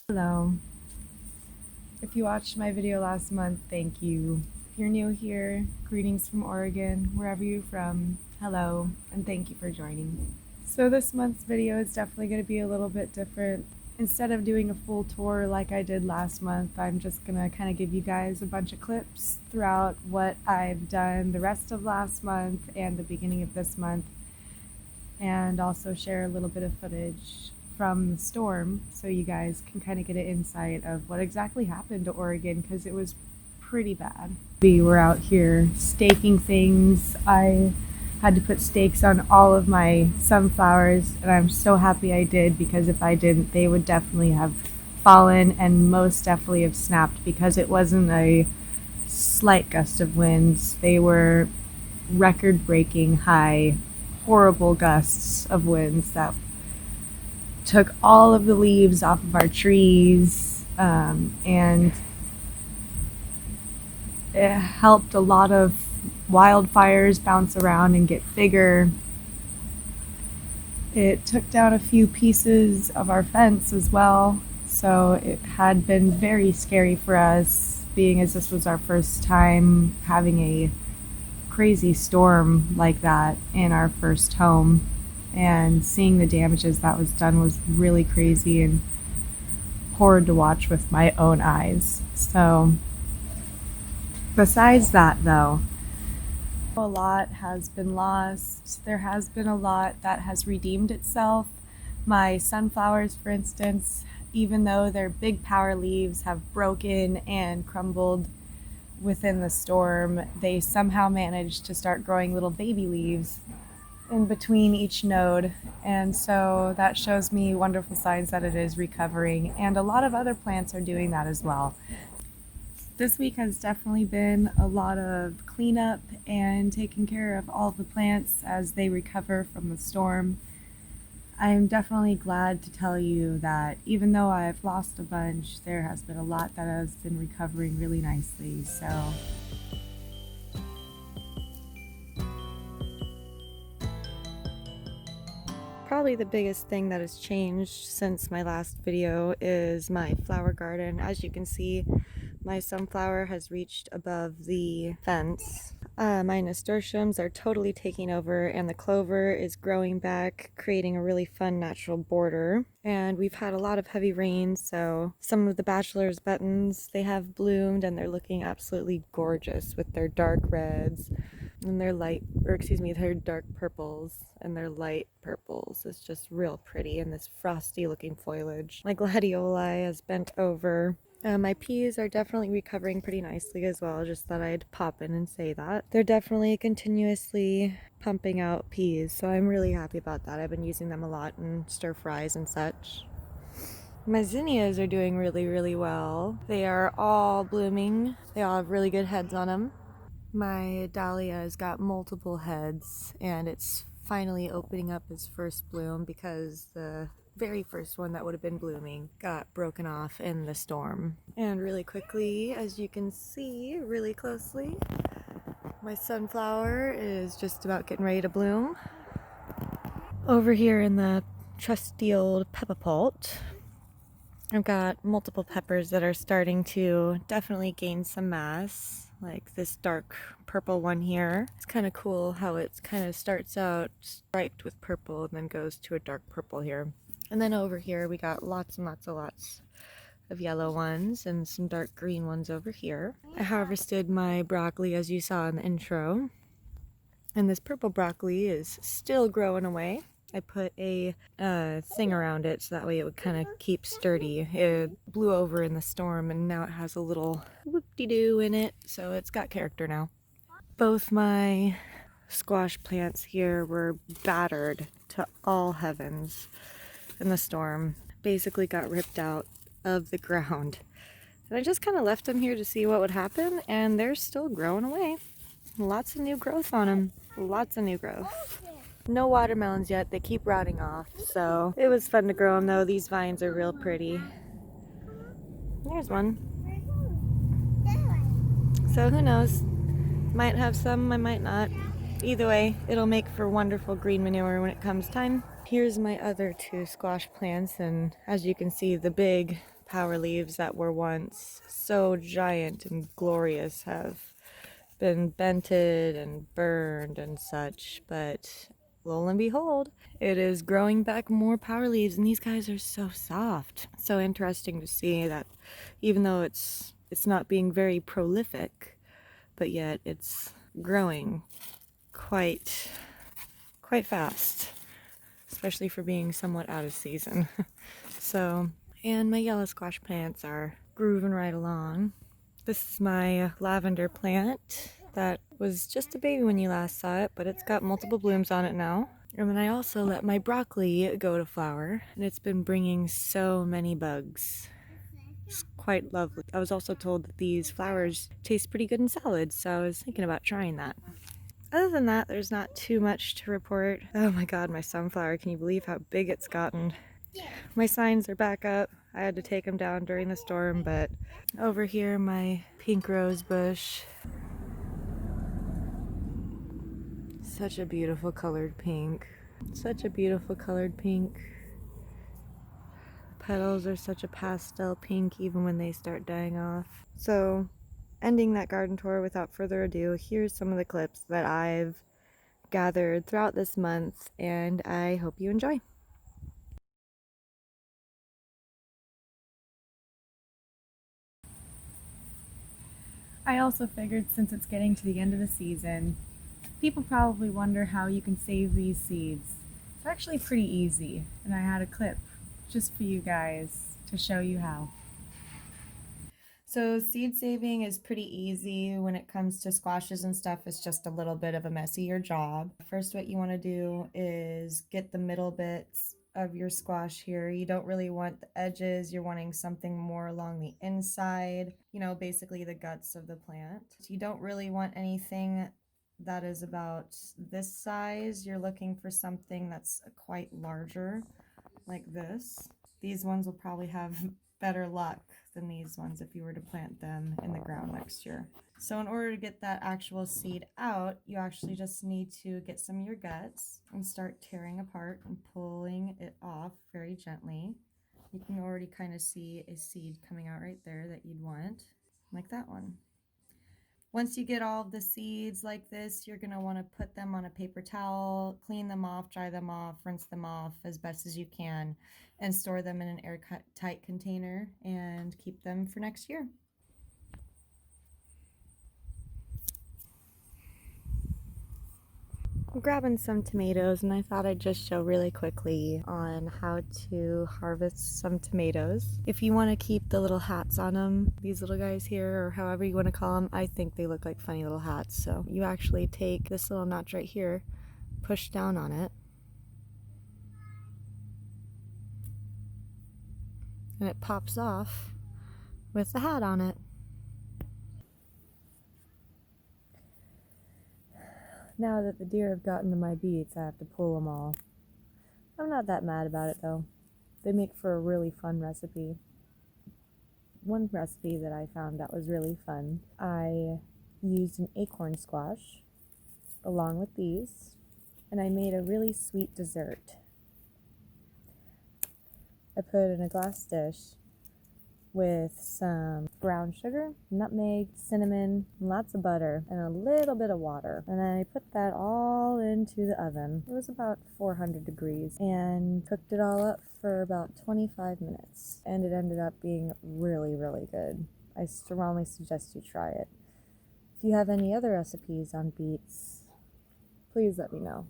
Hello. If you watched my video last month, thank you. If you're new here, greetings from Oregon, wherever you're from, hello, and thank you for joining. So this month's video is definitely going to be a little bit different. Instead of doing a full tour like I did last month, I'm just going to kind of give you guys a bunch of clips throughout what I've done the rest of last month and the beginning of this month, and also share a little bit of footage from the storm so you guys can kind of get an insight of what exactly happened to Oregon, because it was pretty bad. We were out here staking things. I had to put stakes on all of my sunflowers, and I'm so happy I did, because if I didn't, they would definitely have fallen and most definitely have snapped, because it wasn't a slight gust of winds. They were record-breaking high, horrible gusts of winds that took all of the leaves off of our trees, and it helped a lot of wildfires bounce around and get bigger. It took down a few pieces of our fence as well, so it had been very scary for us, being as this was our first time having a crazy storm like that in our first home. And seeing the damages that was done was really crazy and horrid to watch with my own eyes. So besides that, though, a lot has been lost. There has been a lot that has redeemed itself. My sunflowers, for instance, even though their big power leaves have broken and crumbled within the storm, they somehow managed to start growing little baby leaves in between each node, and so that shows me wonderful signs that it is recovering, and a lot of other plants are doing that as well. This week has definitely been a lot of cleanup and taking care of all the plants as they recover from the storm. I am definitely glad to tell you that even though I've lost a bunch, there has been a lot that has been recovering really nicely. So probably the biggest thing that has changed since my last video is my flower garden. As you can see, my sunflower has reached above the fence. My nasturtiums are totally taking over, and the clover is growing back, creating a really fun natural border. And we've had a lot of heavy rain, so some of the bachelor's buttons, they have bloomed, and they're looking absolutely gorgeous with their dark reds and their their dark purples and their light purples. It's just real pretty in this frosty looking foliage. My gladioli has bent over. My peas are definitely recovering pretty nicely as well. Just thought I'd pop in and say that. They're definitely continuously pumping out peas, so I'm really happy about that. I've been using them a lot in stir fries and such. My zinnias are doing really, really well. They are all blooming. They all have really good heads on them. My dahlia has got multiple heads, and it's finally opening up its first bloom, because the very first one that would have been blooming got broken off in the storm. And really quickly, as you can see really closely, my sunflower is just about getting ready to bloom. Over here in the trusty old pepper pot, I've got multiple peppers that are starting to definitely gain some mass, like this dark purple one here. It's kind of cool how it kind of starts out striped with purple and then goes to a dark purple here. And then over here we got lots and lots of yellow ones and some dark green ones over here. I harvested my broccoli, as you saw in the intro, and this purple broccoli is still growing away. I put a thing around it so that way it would kind of keep sturdy. It blew over in the storm, and now it has a little whoop-de-doo in it, so it's got character now. Both my squash plants here were battered to all heavens in the storm. Basically got ripped out of the ground. And I just kind of left them here to see what would happen, and they're still growing away. Lots of new growth on them. Lots of new growth. No watermelons yet, they keep rotting off, so it was fun to grow them though. These vines are real pretty. There's one. So who knows? Might have some, I might not. Either way, it'll make for wonderful green manure when it comes time. Here's my other two squash plants, and as you can see, the big power leaves that were once so giant and glorious have been bented and burned and such, but lo and behold, it is growing back more power leaves, and these guys are so soft. So interesting to see that even though it's not being very prolific, but yet it's growing quite fast, especially for being somewhat out of season. So, and my yellow squash plants are grooving right along. This is my lavender plant that was just a baby when you last saw it, but it's got multiple blooms on it now. And then I also let my broccoli go to flower, and it's been bringing so many bugs. It's quite lovely. I was also told that these flowers taste pretty good in salads, so I was thinking about trying that. Other than that, there's not too much to report. Oh my god, my sunflower, can you believe how big it's gotten? My signs are back up. I had to take them down during the storm, but over here my pink rose bush. Such a beautiful colored pink. Such a beautiful colored pink. Petals are such a pastel pink even when they start dying off. So, ending that garden tour without further ado, here's some of the clips that I've gathered throughout this month, and I hope you enjoy. I also figured since it's getting to the end of the season, people probably wonder how you can save these seeds. It's actually pretty easy, and I had a clip just for you guys to show you how. So seed saving is pretty easy when it comes to squashes and stuff. It's just a little bit of a messier job. First, what you want to do is get the middle bits of your squash here. You don't really want the edges. You're wanting something more along the inside, you know, basically the guts of the plant. You don't really want anything that is about this size. You're looking for something that's quite larger, like this. These ones will probably have better luck than these ones if you were to plant them in the ground next year. So in order to get that actual seed out, you actually just need to get some of your guts and start tearing apart and pulling it off very gently. You can already kind of see a seed coming out right there that you'd want, like that one. Once you get all of the seeds like this, you're going to want to put them on a paper towel, clean them off, dry them off, rinse them off as best as you can, and store them in an airtight container and keep them for next year. I'm grabbing some tomatoes, and I thought I'd just show really quickly on how to harvest some tomatoes. If you want to keep the little hats on them, these little guys here, or however you want to call them, I think they look like funny little hats. So you actually take this little notch right here, push down on it, and it pops off with the hat on it. Now that the deer have gotten to my beets, I have to pull them all. I'm not that mad about it though. They make for a really fun recipe. One recipe that I found that was really fun, I used an acorn squash along with these, and I made a really sweet dessert. I put it in a glass dish with some brown sugar, nutmeg, cinnamon, lots of butter, and a little bit of water. And I put that all into the oven. It was about 400 degrees, and cooked it all up for about 25 minutes. And it ended up being really, really good. I strongly suggest you try it. If you have any other recipes on beets, please let me know.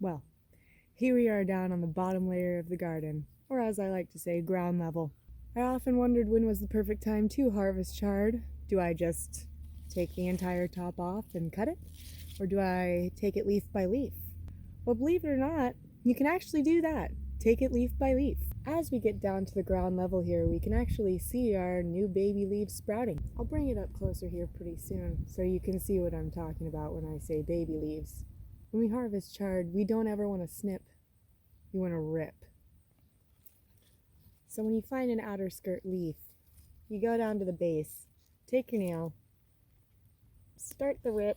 Well, here we are down on the bottom layer of the garden, or as I like to say, ground level. I often wondered when was the perfect time to harvest chard. Do I just take the entire top off and cut it? Or do I take it leaf by leaf? Well, believe it or not, you can actually do that. Take it leaf by leaf. As we get down to the ground level here, we can actually see our new baby leaves sprouting. I'll bring it up closer here pretty soon so you can see what I'm talking about when I say baby leaves. When we harvest chard, we don't ever want to snip. We want to rip. So when you find an outer skirt leaf, you go down to the base, take your nail, start the rip,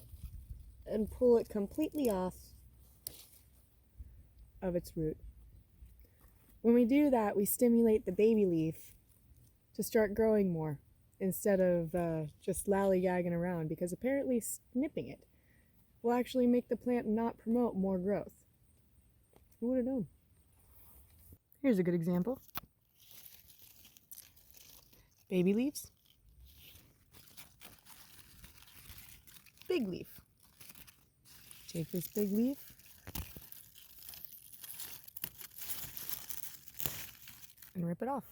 and pull it completely off of its root. When we do that, we stimulate the baby leaf to start growing more instead of just lollygagging around, because apparently snipping it will actually make the plant not promote more growth. Who would have known? Here's a good example. Baby leaves. Big leaf. Take this big leaf, and rip it off.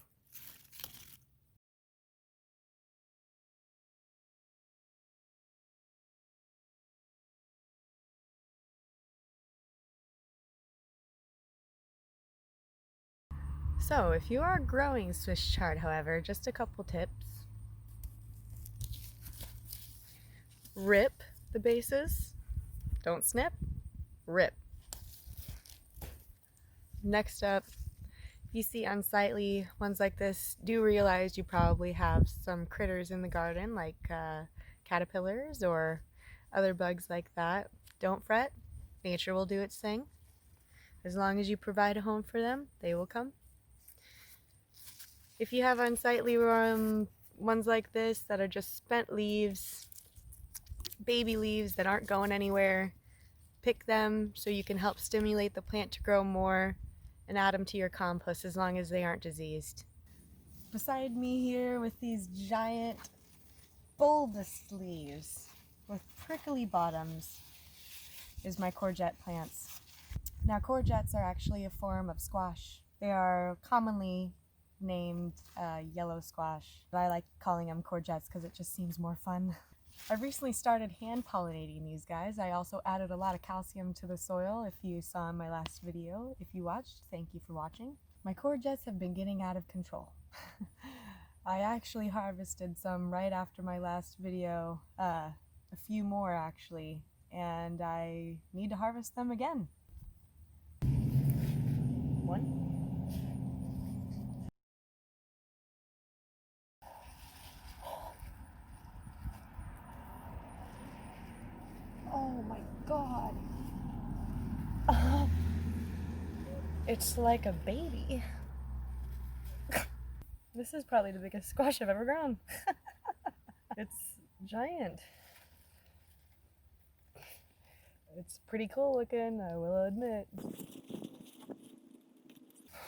So if you are growing Swiss chard, however, just a couple tips. Rip the bases. Don't snip. Rip. Next up, if you see unsightly ones like this, do realize you probably have some critters in the garden, like caterpillars or other bugs like that. Don't fret. Nature will do its thing. As long as you provide a home for them, they will come. If you have unsightly ones like this that are just spent leaves, baby leaves that aren't going anywhere, pick them so you can help stimulate the plant to grow more and add them to your compost as long as they aren't diseased. Beside me here with these giant bulbous leaves with prickly bottoms is my courgette plants. Now courgettes are actually a form of squash. They are commonly named yellow squash, but I like calling them courgettes because it just seems more fun. I've recently started hand pollinating these guys. I also added a lot of calcium to the soil. If you saw in my last video, if you watched, thank you for watching. My courgettes have been getting out of control. I actually harvested some right after my last video, a few more actually, and I need to harvest them again. One. Oh my god. It's like a baby. This is probably the biggest squash I've ever grown. It's giant. It's pretty cool looking, I will admit.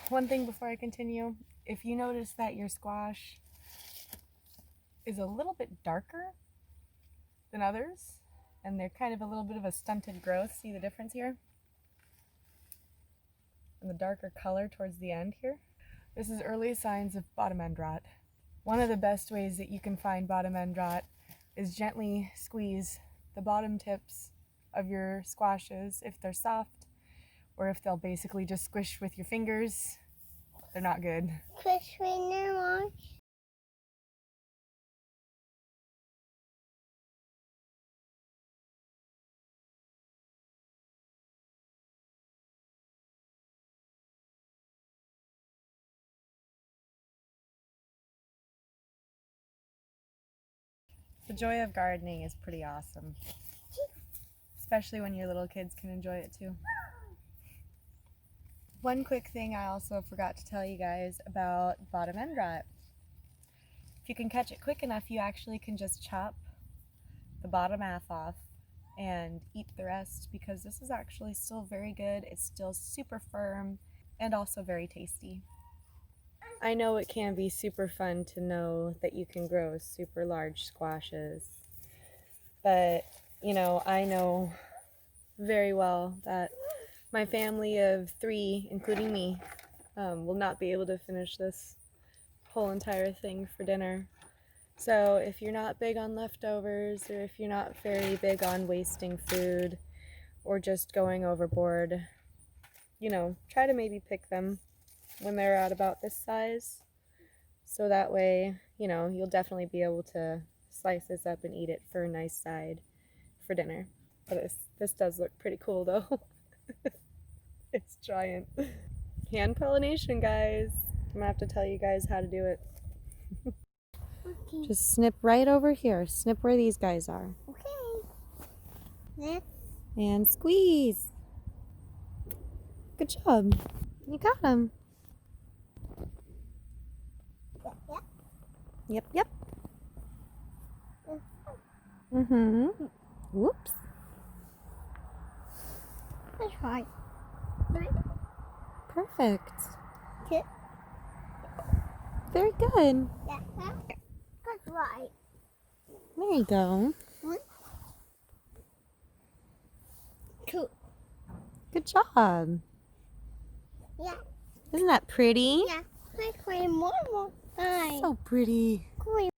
One thing before I continue, if you notice that your squash is a little bit darker than others, and they're kind of a little bit of a stunted growth, see the difference here? And the darker color towards the end here? This is early signs of bottom end rot. One of the best ways that you can find bottom end rot is gently squeeze the bottom tips of your squashes if they're soft, or if they'll basically just squish with your fingers. They're not good. Squish finger, Mom. The joy of gardening is pretty awesome, especially when your little kids can enjoy it too. One quick thing I also forgot to tell you guys about bottom end rot. If you can catch it quick enough, you actually can just chop the bottom half off and eat the rest, because this is actually still very good. It's still super firm and also very tasty. I know it can be super fun to know that you can grow super large squashes, but you know, I know very well that my family of 3, including me, will not be able to finish this whole entire thing for dinner. So if you're not big on leftovers, or if you're not very big on wasting food or just going overboard, you know, try to maybe pick them when they're at about this size. So that way, you know, you'll definitely be able to slice this up and eat it for a nice side for dinner. But this does look pretty cool though. It's giant. Hand pollination, guys. I'm gonna have to tell you guys how to do it. Okay. Just snip right over here. Snip where these guys are. Okay. Next. And squeeze. Good job. You got them. Yep. Yep, yep. Mm-hmm. Whoops. That's right. Perfect. Two. Very good. Yeah. That's right. There you go. 1, 2. Good job. Yeah. Isn't that pretty? Yeah. Let's play more. Hi. So pretty. Cool.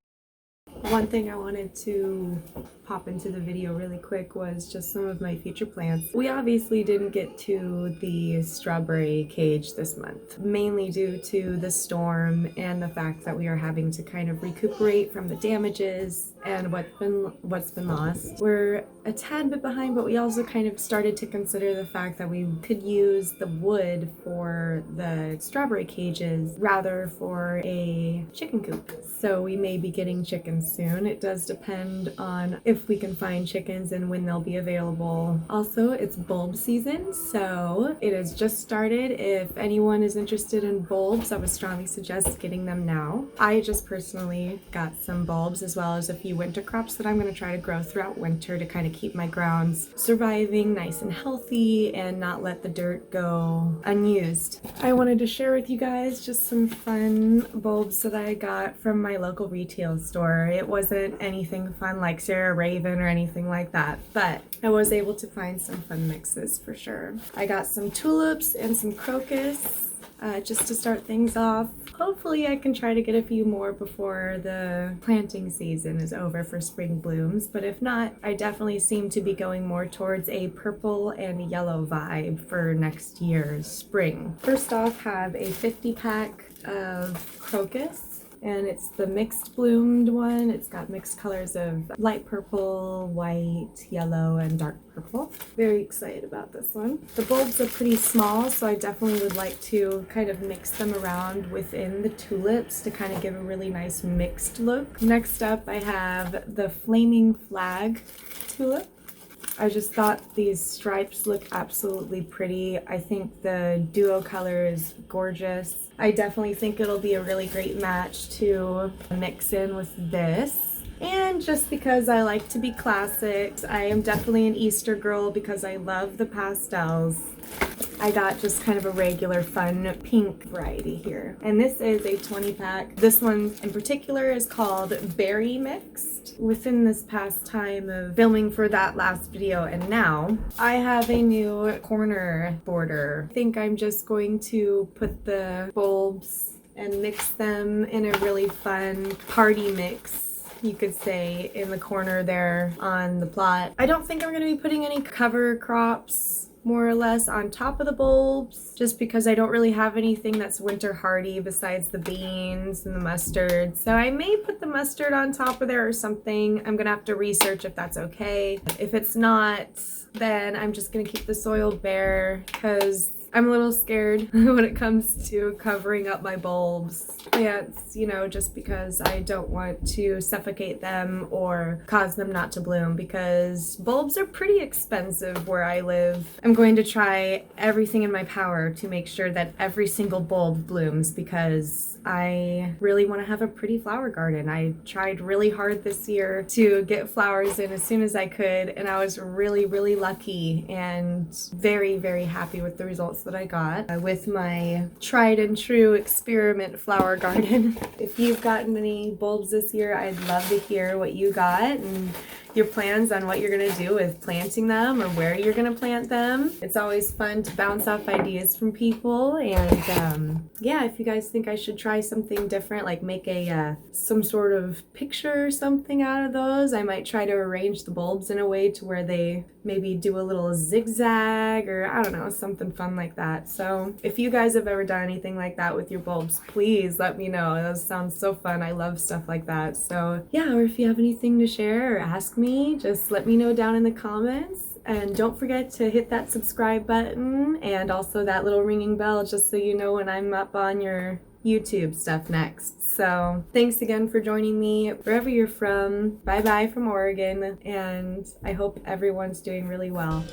One thing I wanted to pop into the video really quick was just some of my future plans. We obviously didn't get to the strawberry cage this month, mainly due to the storm and the fact that we are having to kind of recuperate from the damages and what's been lost. We're a tad bit behind, but we also kind of started to consider the fact that we could use the wood for the strawberry cages rather for a chicken coop. So we may be getting chickens soon. It does depend on if we can find chickens and when they'll be available. Also, it's bulb season, so it has just started. If anyone is interested in bulbs, I would strongly suggest getting them now. I just personally got some bulbs as well as a few winter crops that I'm going to try to grow throughout winter to kind of keep my grounds surviving nice and healthy and not let the dirt go unused. I wanted to share with you guys just some fun bulbs that I got from my local retail store. It wasn't anything fun like Sarah Raven or anything like that, but I was able to find some fun mixes for sure. I got some tulips and some crocus just to start things off. Hopefully I can try to get a few more before the planting season is over for spring blooms, but if not, I definitely seem to be going more towards a purple and yellow vibe for next year's spring. First off, have a 50 pack of crocus. And it's the mixed bloomed one. It's got mixed colors of light purple, white, yellow, and dark purple. Very excited about this one. The bulbs are pretty small, so I definitely would like to kind of mix them around within the tulips to kind of give a really nice mixed look. Next up, I have the Flaming Flag tulip. I just thought these stripes look absolutely pretty. I think the duo color is gorgeous. I definitely think it'll be a really great match to mix in with this. And just because I like to be classic, I am definitely an Easter girl because I love the pastels. I got just kind of a regular fun pink variety here. And this is a 20 pack. This one in particular is called Berry Mixed. Within this past time of filming for that last video and now, I have a new corner border. I think I'm just going to put the bulbs and mix them in a really fun party mix, you could say, in the corner there on the plot. I don't think I'm going to be putting any cover crops more or less on top of the bulbs, just because I don't really have anything that's winter hardy besides the beans and the mustard. So I may put the mustard on top of there or something. I'm gonna have to research if that's okay. If it's not, then I'm just gonna keep the soil bare because I'm a little scared when it comes to covering up my bulbs plants, you know, just because I don't want to suffocate them or cause them not to bloom, because bulbs are pretty expensive where I live. I'm going to try everything in my power to make sure that every single bulb blooms because I really want to have a pretty flower garden. I tried really hard this year to get flowers in as soon as I could, and I was really, really lucky and very, very happy with the results that I got with my tried and true experiment flower garden. If you've gotten any bulbs this year, I'd love to hear what you got, and your plans on what you're gonna do with planting them or where you're gonna plant them. It's always fun to bounce off ideas from people, and yeah, if you guys think I should try something different, like make a some sort of picture or something out of those, I might try to arrange the bulbs in a way to where they maybe do a little zigzag, or I don't know, something fun like that. So if you guys have ever done anything like that with your bulbs, please let me know. That sounds so fun. I love stuff like that. So yeah, or if you have anything to share or ask me, just let me know down in the comments. And don't forget to hit that subscribe button and also that little ringing bell, just so you know when I'm up on your YouTube stuff next. So thanks again for joining me wherever you're from. Bye bye from Oregon, and I hope everyone's doing really well.